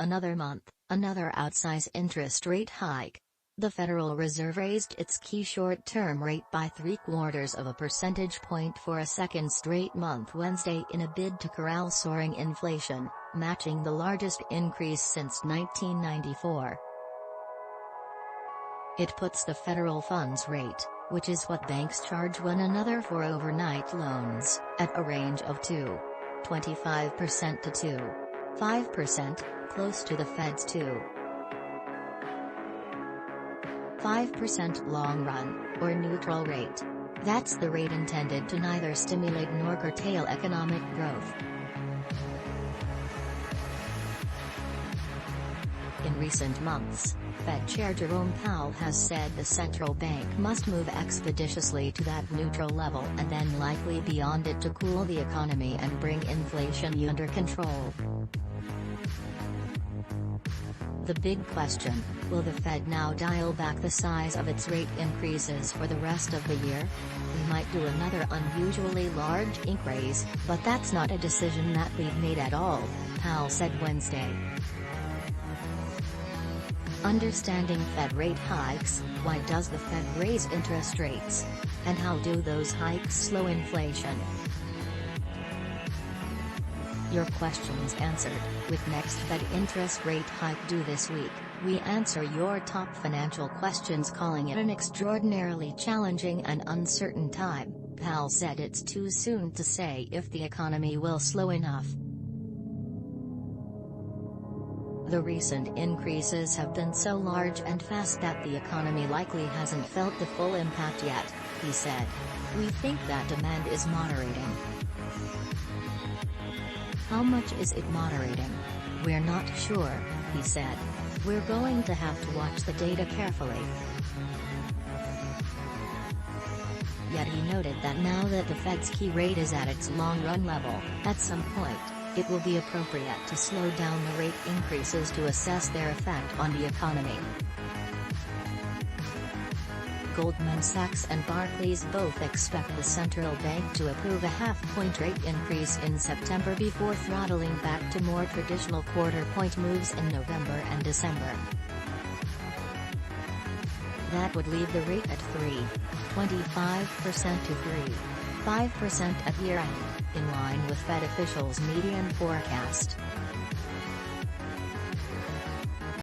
Another month, another outsize interest rate hike. The Federal Reserve raised its key short-term rate by 0.75 of a percentage point for a second straight month Wednesday in a bid to corral soaring inflation, matching the largest increase since 1994. It puts the federal funds rate, which is what banks charge one another for overnight loans, at a range of 2.25% to 2.5%, close to the Fed's 2.5% long-run, or neutral rate. That's the rate intended to neither stimulate nor curtail economic growth. In recent months, Fed Chair Jerome Powell has said the central bank must move expeditiously to that neutral level and then likely beyond it to cool the economy and bring inflation under control. The big question, will the Fed now dial back the size of its rate increases for the rest of the year? We might do another unusually large increase, but that's not a decision that we've made at all, Powell said Wednesday. Understanding Fed rate hikes, why does the Fed raise interest rates? And how do those hikes slow inflation? Your questions answered. With next Fed interest rate hike due this week, we answer your top financial questions, calling it an extraordinarily challenging and uncertain time. Powell said it's too soon to say if the economy will slow enough. The recent increases have been so large and fast that the economy likely hasn't felt the full impact yet, he said. We think that demand is moderating. How much is it moderating? We're not sure, he said. We're going to have to watch the data carefully. Yet he noted that now that the Fed's key rate is at its long-run level, at some point, it will be appropriate to slow down the rate increases to assess their effect on the economy. Goldman Sachs and Barclays both expect the central bank to approve a half-point rate increase in September before throttling back to more traditional quarter-point moves in November and December. That would leave the rate at 3.25% to 3.5% at year-end, in line with Fed officials' median forecast.